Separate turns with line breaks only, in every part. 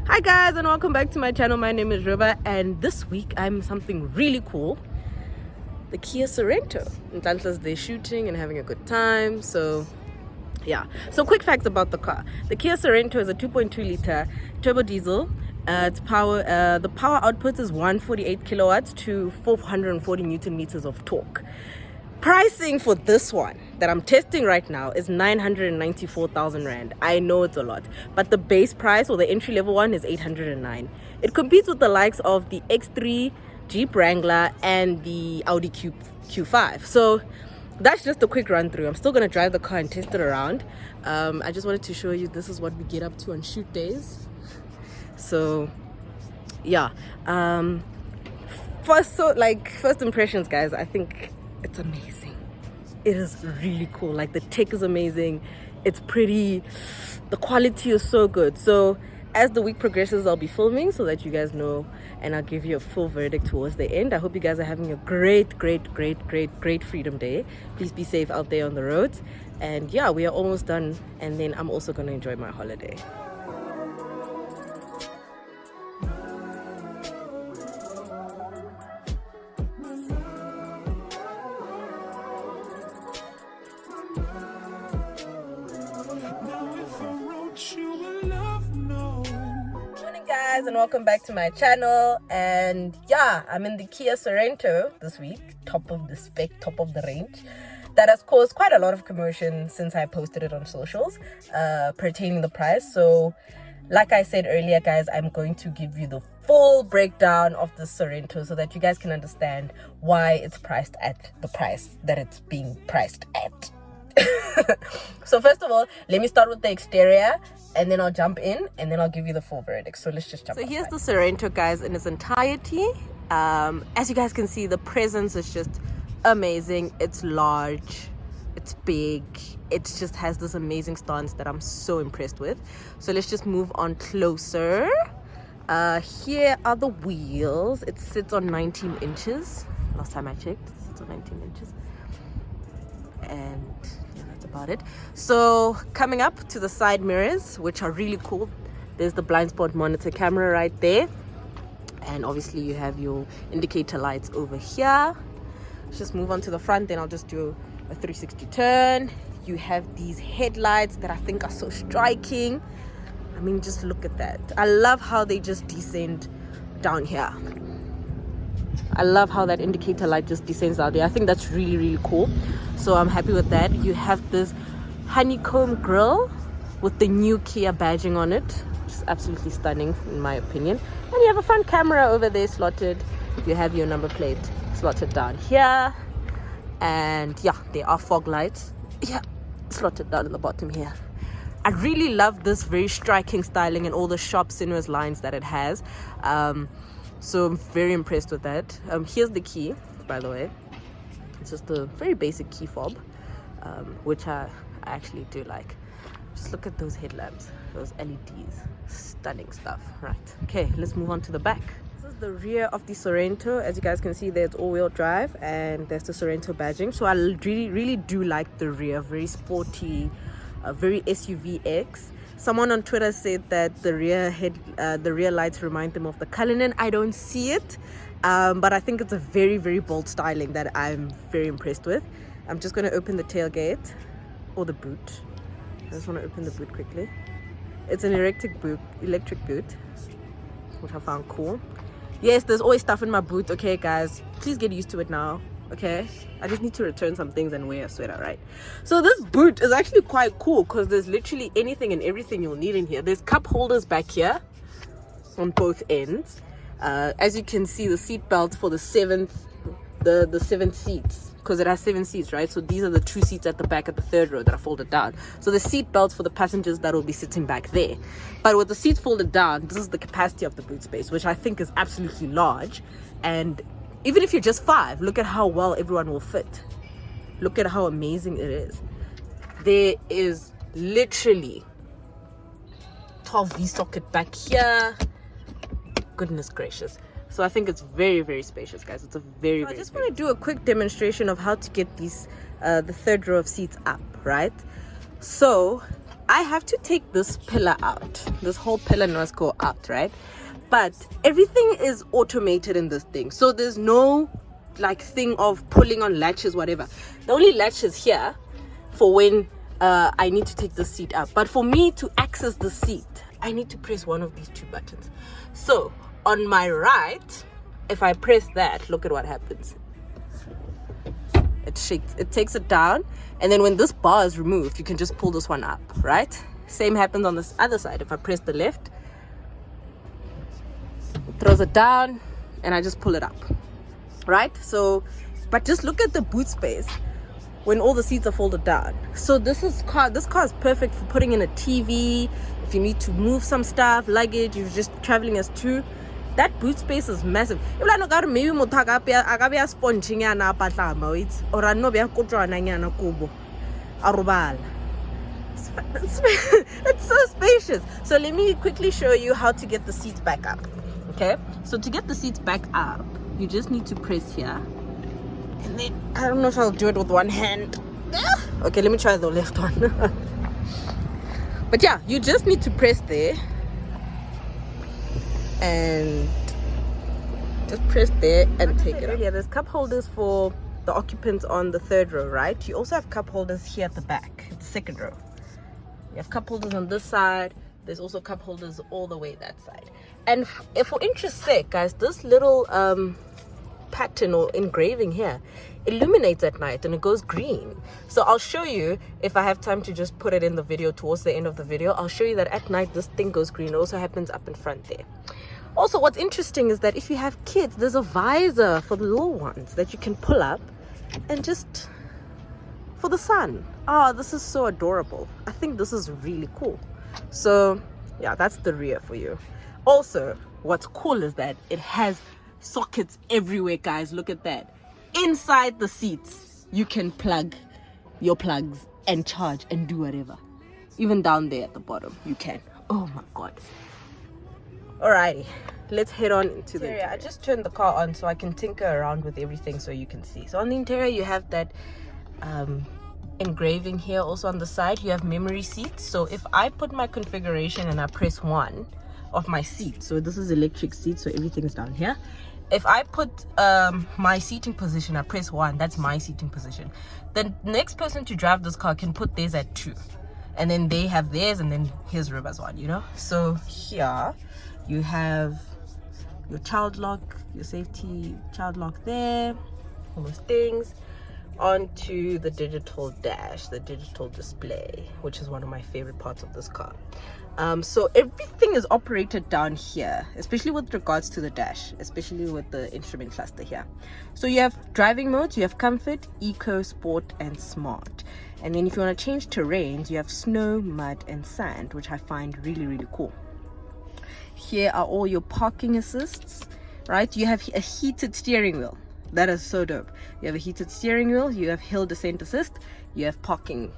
Hi guys, and welcome back to my channel. My name is Riba, and this week I'm something really cool. The Kia Sorento. They're shooting and having a good time. So yeah, so quick facts about the car. The Kia Sorento is a 2.2 liter turbo diesel. The power output is 148 kilowatts to 440 newton meters of torque. Pricing for this one that I'm testing right now is 994,000 rand. I know it's a lot, but the base price or the entry level one is 809. It competes with the likes of the X3, Jeep Wrangler, and the Audi Q5. So that's just a quick run through. I'm still gonna drive the car and test it around. I just wanted to show you this is what we get up to on shoot days. So yeah, first impressions, guys. I think it's amazing. It is really cool. Like, the tech is amazing. It's pretty. The quality is so good. So as the week progresses, I'll be filming so that you guys know, and I'll give you a full verdict towards the end. I hope you guys are having a great Freedom Day. Please be safe out there on the roads. And yeah, we are almost done, and then I'm also going to enjoy my holiday. Guys, and welcome back to my channel. And yeah, I'm in the Kia Sorento this week, top of the spec, top of the range. That has caused quite a lot of commotion since I posted it on socials pertaining the price. So like I said earlier, guys, I'm going to give you the full breakdown of the Sorento so that you guys can understand why it's priced at the price that it's being priced at. So first of all, let me start with the exterior, and then I'll jump in, and then I'll give you the full verdict. So let's just jump. So here's the Sorento, guys, in its entirety. As you guys can see, the presence is just amazing. It's large, it's big, it just has this amazing stance that I'm so impressed with. So let's just move on closer. Here are the wheels. It sits on 19 inches. Last time I checked, it sits on 19 inches. And yeah, that's about it. So coming up to the side mirrors, which are really cool. There's the blind spot monitor camera right there, and obviously you have your indicator lights over here. Let's just move on to the front, then I'll just do a 360 turn. You have these headlights that I think are so striking. I mean, just look at that. I love how they just descend down here. I love how that indicator light just descends out there. I think that's really cool. So I'm happy with that. You have this honeycomb grille with the new Kia badging on it, which is absolutely stunning in my opinion. And you have a front camera over there slotted. You have your number plate slotted down here. And yeah, there are fog lights. Yeah, slotted down in the bottom here. I really love this very striking styling and all the sharp sinuous lines that it has. So I'm very impressed with that. Here's the key, by the way. It's just a very basic key fob, which I actually do like. Just look at those headlamps, those LEDs, stunning stuff. Right, okay, let's move on to the back. This is the rear of the Sorento. As you guys can see, there's all-wheel drive, and there's the Sorento badging. So I really do like the rear, very sporty, very SUV-X. Someone on Twitter said that the rear lights remind them of the Cullinan. I don't see it, but I think it's a very bold styling that I'm very impressed with. I'm just going to open the tailgate, or the boot. I just want to open the boot quickly. It's an electric boot, which I found cool. Yes, there's always stuff in my boot. Okay, guys, please get used to it now. Okay, I just need to return some things and wear a sweater, right? So this boot is actually quite cool because there's literally anything and everything you'll need in here. There's cup holders back here on both ends. As you can see, the seat belts for the seventh seats, because it has 7 seats, right? So these are the 2 seats at the back at the third row that are folded down. So the seat belts for the passengers that will be sitting back there. But with the seats folded down, this is the capacity of the boot space, which I think is absolutely large. And even if you're just 5, look at how well everyone will fit. Look at how amazing it is. There is literally 12V socket back here. Goodness gracious. So I think it's very spacious, guys. It's a very I just want to do a quick demonstration of how to get these the third row of seats up, right? So I have to take this pillar out. This whole pillar must go out, right? But everything is automated in this thing, so there's no like thing of pulling on latches, whatever. The only latch is here for when I need to take the seat up. But for me to access the seat, I need to press one of these two buttons. So on my right, if I press that, look at what happens. It shakes, it takes it down, and then when this bar is removed, you can just pull this one up, right? Same happens on this other side. If I press the left, it throws it down, and I just pull it up, right? So, but just look at the boot space when all the seats are folded down. So this car is perfect for putting in a TV, if you need to move some stuff, luggage, you're just traveling as two. That boot space is massive. Maybe it's so spacious. So let me quickly show you how to get the seats back up. Okay, so to get the seats back up, you just need to press here, and then I don't know if I'll do it with one hand. Okay, let me try the left one. But yeah, you just need to press there and just press there and take it out. Yeah, there's cup holders for the occupants on the third row, right? You also have cup holders here at the back, the second row. You have cup holders on this side. There's also cup holders all the way that side. And for interest's sake, guys, this little pattern or engraving here illuminates at night and it goes green. So I'll show you, if I have time to just put it in the video towards the end of the video, I'll show you that at night this thing goes green. It also happens up in front there. Also, what's interesting is that if you have kids, there's a visor for the little ones that you can pull up and just for the sun. Oh, this is so adorable. I think this is really cool. So yeah, that's the rear for you. Also, what's cool is that it has sockets everywhere, guys. Look at that. Inside the seats, you can plug your plugs and charge and do whatever. Even down there at the bottom, you can. Oh my god. Alrighty, let's head on into the interior. I just turned the car on so I can tinker around with everything so you can see. So on the interior, you have that engraving here. Also on the side, you have memory seats. So if I put my configuration and I press one of my seat, so this is electric seat, so everything is down here. If I put my seating position, I press one, that's my seating position. The next person to drive this car can put theirs at 2, and then they have theirs, and then here's River's one, you know. So here you have your child lock, your safety child lock there, all those things. Onto the digital dash, the digital display, which is one of my favorite parts of this car. So everything is operated down here, especially with regards to the dash, especially with the instrument cluster here. So you have driving modes, you have comfort, eco, sport, and smart. And then if you want to change terrains, you have snow, mud, and sand, which I find really, really cool. Here are all your parking assists, right? You have a heated steering wheel. That is so dope. You have a heated steering wheel, you have hill descent assist, you have parking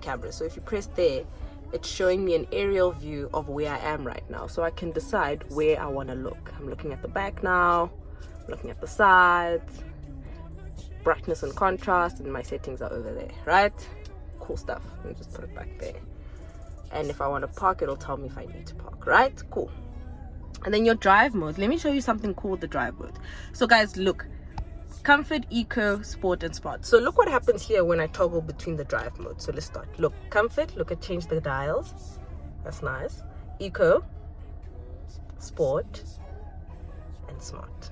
cameras. So if you press there, it's showing me an aerial view of where I am right now, so I can decide where I want to look. I'm looking at the back now, I'm looking at the sides, brightness and contrast, and my settings are over there, right? Cool stuff. Let me just put it back there. And if I want to park, it'll tell me if I need to park, right? Cool. And then your drive mode. Let me show you something cool with the drive mode. So guys, look, comfort, eco, sport, and smart. So look what happens here when I toggle between the drive modes. So let's start. Look, comfort, look at change the dials. That's nice. Eco, sport, and smart.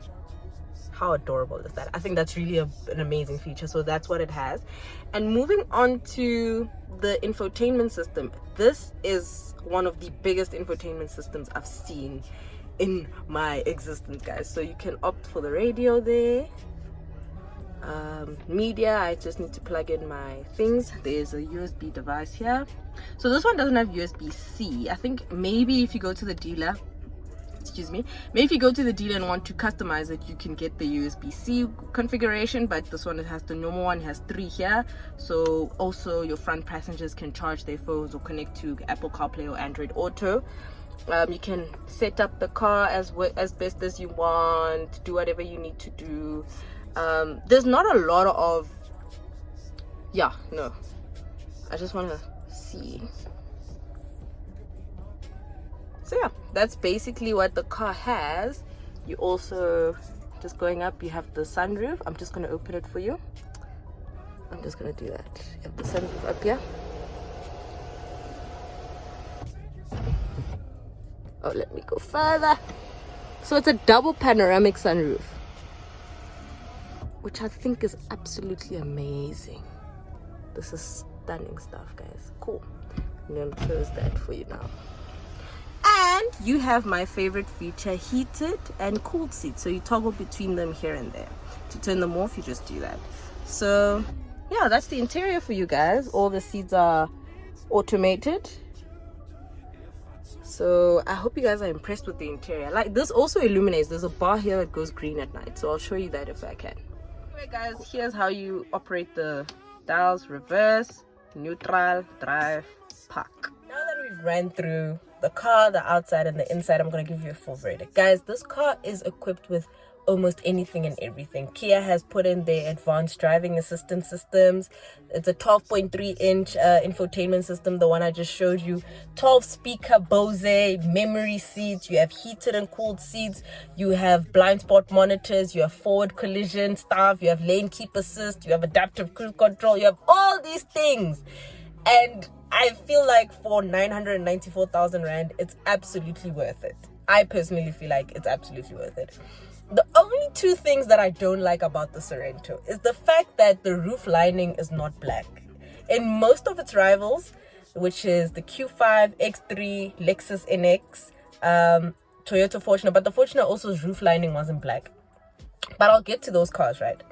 How adorable is that? I think that's really an amazing feature. So that's what it has. And moving on to the infotainment system, this is one of the biggest infotainment systems I've seen in my existence, guys. So you can opt for the radio there. Media, I just need to plug in my things. There's a USB device here. So this one doesn't have USB-C. I think maybe if you go to the dealer, maybe if you go to the dealer and want to customize it, you can get the USB-C configuration, but this one, it has the normal one. It has 3 here, so also your front passengers can charge their phones or connect to Apple CarPlay or Android Auto. You can set up the car as best as you want, do whatever you need to do. There's not a lot of I just want to see. So yeah, that's basically what the car has. You also, just going up, you have the sunroof. I'm just going to open it for you. I'm just going to do that. You have the sunroof up here. Oh, let me go further. So it's a double panoramic sunroof, which I think is absolutely amazing. This is stunning stuff, guys. Cool. I'm going to close that for you now. And you have my favorite feature, heated and cooled seats. So you toggle between them here and there. To turn them off, you just do that. So yeah, that's the interior for you guys. All the seats are automated. So I hope you guys are impressed with the interior. Like, this also illuminates. There's a bar here that goes green at night, so I'll show you that if I can. Anyway guys, here's how you operate the dials: reverse, neutral, drive, park. Now that we've ran through the car, the outside and the inside, I'm going to give you a full verdict. Guys, this car is equipped with almost anything and everything. Kia has put in their advanced driving assistance systems. It's a 12.3 inch infotainment system, the one I just showed you. 12 speaker BOSE memory seats. You have heated and cooled seats. You have blind spot monitors. You have forward collision stuff. You have lane keep assist. You have adaptive cruise control. You have all these things. And I feel like for 994,000 Rand, it's absolutely worth it. I personally feel like it's absolutely worth it. The only two things that I don't like about the Sorento is the fact that the roof lining is not black. In most of its rivals, which is the Q5, X3, Lexus NX, Toyota Fortuner, but the Fortuner also's roof lining wasn't black. But I'll get to those cars, right?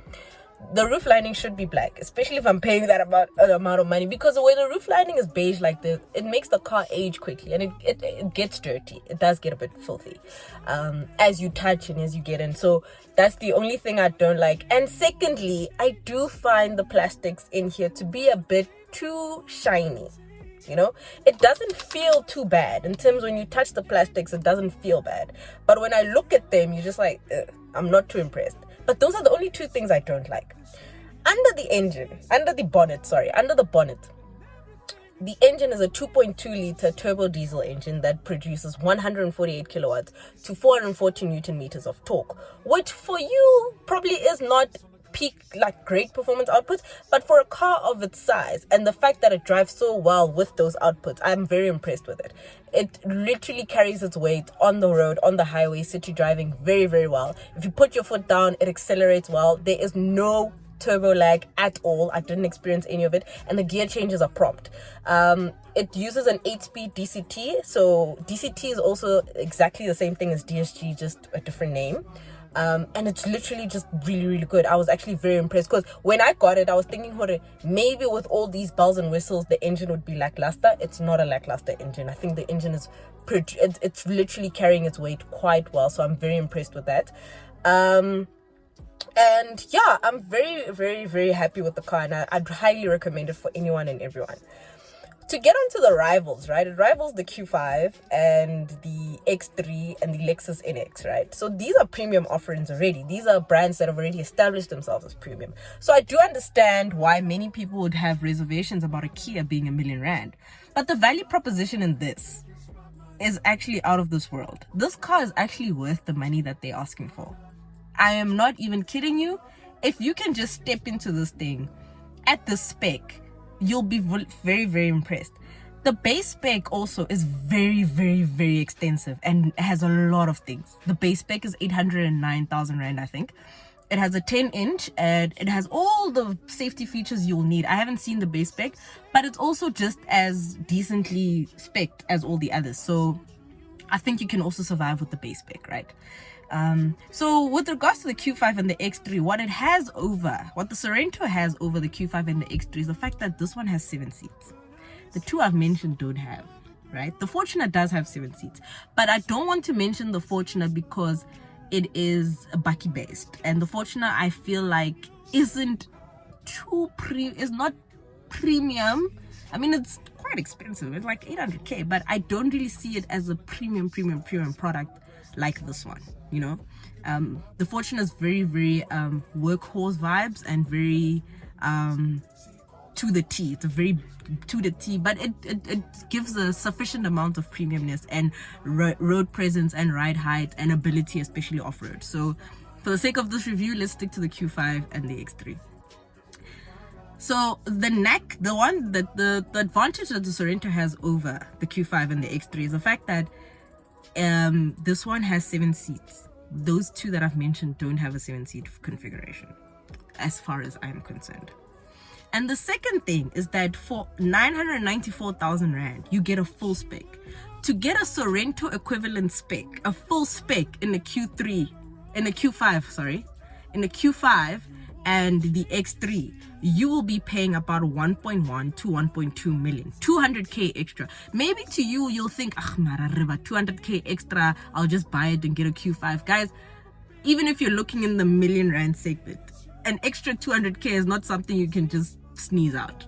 The roof lining should be black, especially if I'm paying that amount of money, because the way the roof lining is beige like this, it makes the car age quickly, and it gets dirty. It does get a bit filthy as you touch and as you get in. So that's the only thing I don't like. And secondly, I do find the plastics in here to be a bit too shiny. You know, it doesn't feel too bad in terms when you touch the plastics. It doesn't feel bad, but when I look at them, you're just like, I'm not too impressed. But those are the only two things I don't like. Under the bonnet, the engine is a 2.2 liter turbo diesel engine that produces 148 kilowatts to 440 newton meters of torque, which for you probably is not peak, like great performance outputs, but for a car of its size and the fact that it drives so well with those outputs, I'm very impressed with it. It literally carries its weight on the road, on the highway, city driving very, very well. If you put your foot down, it accelerates well. There is no turbo lag at all. I didn't experience any of it, and the gear changes are prompt. It uses an 8-speed DCT, so DCT is also exactly the same thing as DSG, just a different name. And it's literally just really, really good. I was actually very impressed, because when I got it, I was thinking, maybe with all these bells and whistles, the engine would be lackluster. It's not a lackluster engine. I think the engine is it's literally carrying its weight quite well, so I'm very impressed with that. And yeah, I'm very, very, very happy with the car, and I'd highly recommend it for anyone and everyone. To get onto the rivals, right? It rivals the Q5 and the X3 and the Lexus NX, right? So these are premium offerings already. These are brands that have already established themselves as premium. So I do understand why many people would have reservations about a Kia being R1,000,000. But the value proposition in this is actually out of this world. This car is actually worth the money that they're asking for. I am not even kidding you. If you can just step into this thing at the spec, you'll be very, very impressed. The base spec also is very, very, very extensive and has a lot of things. The base spec is 809,000 Rand, I think. It has a 10-inch and it has all the safety features you'll need. I haven't seen the base spec, but it's also just as decently spec'd as all the others. So I think you can also survive with the base spec, right? So with regards to the Q5 and the X3, what the Sorento has over the Q5 and the X3 is the fact that this one has 7 seats. The two I've mentioned don't have, right? The Fortuner does have 7 seats, but I don't want to mention the Fortuner because it is a bakkie based, and the Fortuner I feel like isn't is not premium. I mean, it's quite expensive. It's like 800k, but I don't really see it as a premium product like this one, you know. The Fortuner is very, very workhorse vibes and very to the T. It's a very to the T, but it gives a sufficient amount of premiumness and road presence and ride height and ability, especially off-road. So for the sake of this review, let's stick to the Q5 and the X3. So the neck, the one that the advantage that the Sorento has over the Q5 and the X3 is the fact that this one has 7 seats. Those two that I've mentioned don't have a 7-seat configuration, as far as I'm concerned. And the second thing is that for 994,000 Rand, you get a full spec. To get a Sorento equivalent spec, a full spec in the Q5 and the X3, you will be paying about 1.1 to 1.2 million, 200k extra. Maybe to you, you'll think, ah, Marariba, 200k extra, I'll just buy it and get a Q5. Guys, even if you're looking in the million Rand segment, an extra 200k is not something you can just sneeze out.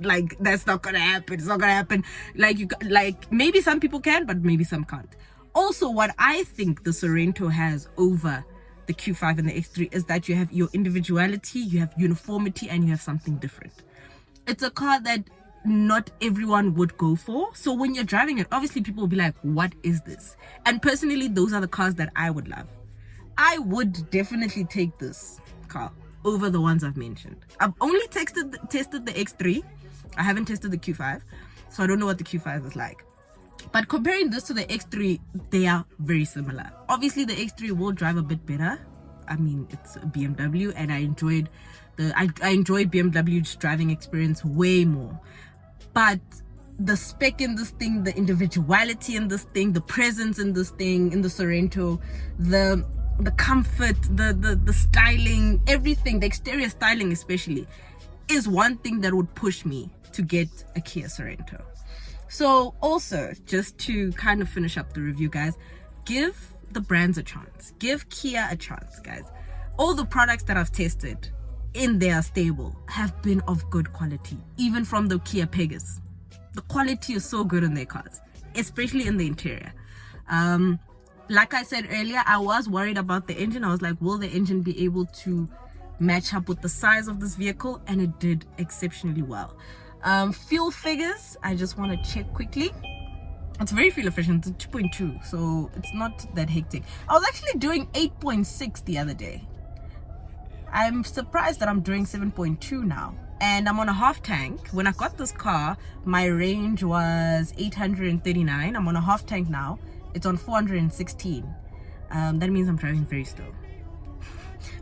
Like, that's not gonna happen. It's not gonna happen. Like maybe some people can, but maybe some can't. Also, what I think the Sorento has over the Q5 and the X3 is that you have your individuality, you have uniformity, and you have something different. It's a car that not everyone would go for. So when you're driving it, obviously people will be like, what is this? And personally, those are the cars that I would love. I would definitely take this car over the ones I've mentioned. I've only tested the X3. I haven't tested the Q5, so I don't know what the Q5 is like. But comparing this to the X3, they are very similar. Obviously, the X3 will drive a bit better. I mean, it's a BMW, and I enjoy BMW's driving experience way more. But the spec in this thing, the individuality in this thing, the presence in this thing, in the Sorento, the comfort, the styling, everything, the exterior styling especially, is one thing that would push me to get a Kia Sorento. So also, just to kind of finish up the review, guys, give the brands a chance. Give Kia a chance, guys. All the products that I've tested in their stable have been of good quality, even from the Kia Pegas. The quality is so good in their cars, especially in the interior. Like I said earlier, I was worried about the engine. I was like, will the engine be able to match up with the size of this vehicle? And it did exceptionally well. Fuel figures, I just want to check quickly. It's very fuel efficient. It's 2.2, so it's not that hectic. I was actually doing 8.6 the other day. I'm surprised that I'm doing 7.2 now, and I'm on a half tank. When I got this car, my range was 839. I'm on a half tank now. It's on 416. That means I'm driving very slow,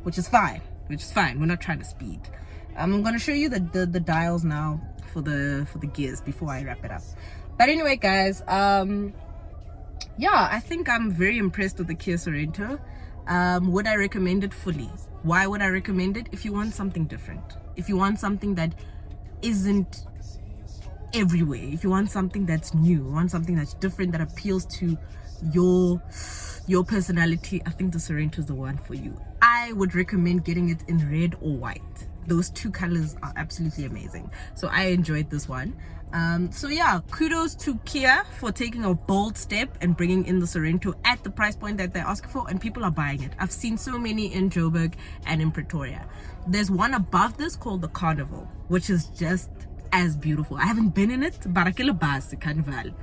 which is fine. We're not trying to speed. I'm gonna show you the dials now for the gears before I wrap it up. But anyway, guys, yeah, I think I'm very impressed with the Kia Sorento. Would I recommend it fully? Why would I recommend it? If you want something different, if you want something that isn't everywhere, if you want something that's new, you want something that's different, that appeals to your personality, I think the Sorento is the one for you. I would recommend getting it in red or white. Those two colors are absolutely amazing, so I enjoyed this one. So yeah, kudos to Kia for taking a bold step and bringing in the Sorento at the price point that they're asking for, and people are buying it. I've seen so many in Joburg and in Pretoria. There's one above this called the Carnival, which is just as beautiful. I haven't been in it, BOSE Carnival,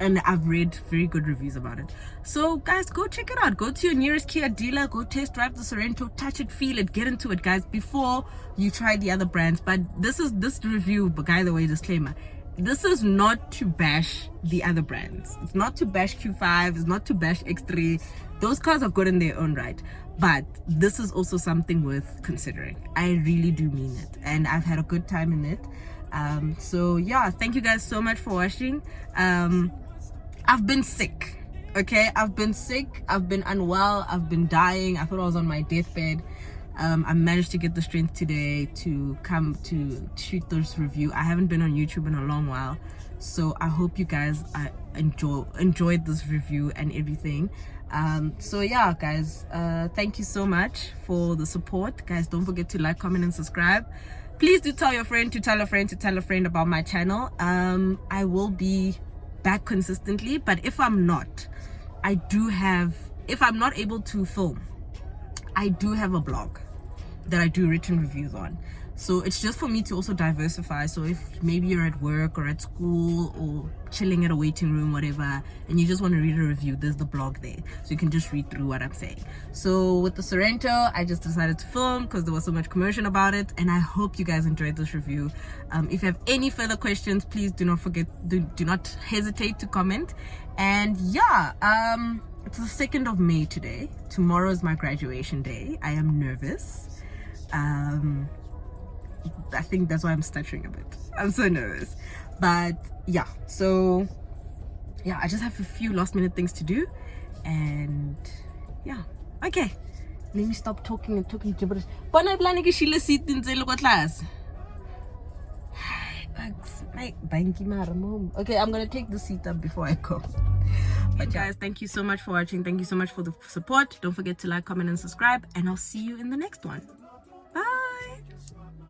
and I've read very good reviews about it. So guys, go check it out. Go to your nearest Kia dealer, go test drive the Sorento, touch it, feel it, get into it, guys, before you try the other brands. But this review, by the way, disclaimer, this is not to bash the other brands. It's not to bash Q5, it's not to bash X3. Those cars are good in their own right, but this is also something worth considering. I really do mean it, and I've had a good time in it. So yeah, thank you guys so much for watching. I've been sick, okay? I've been sick, I've been unwell, I've been dying. I thought I was on my deathbed. I managed to get the strength today to come to shoot this review. I haven't been on YouTube in a long while, so I hope you guys enjoyed this review and everything. So yeah, guys, thank you so much for the support, guys. Don't forget to like, comment, and subscribe. Please do tell your friend to tell a friend to tell a friend about my channel. I will be back consistently, but if I'm not, if I'm not able to film, I do have a blog that I do written reviews on. So it's just for me to also diversify. So if maybe you're at work or at school or chilling at a waiting room, whatever, and you just want to read a review, there's the blog there, so you can just read through what I'm saying. So with the Sorento, I just decided to film because there was so much commotion about it, and I hope you guys enjoyed this review. If you have any further questions, please do not hesitate to comment. And yeah, it's the 2nd of May today. Tomorrow is my graduation day. I am nervous. I think that's why I'm stuttering a bit. I'm so nervous. But yeah, so yeah, I just have a few last minute things to do. And yeah, okay. Let me stop talking gibberish. Okay, I'm gonna take the seat up before I go. But guys, thank you so much for watching. Thank you so much for the support. Don't forget to like, comment, and subscribe, and I'll see you in the next one.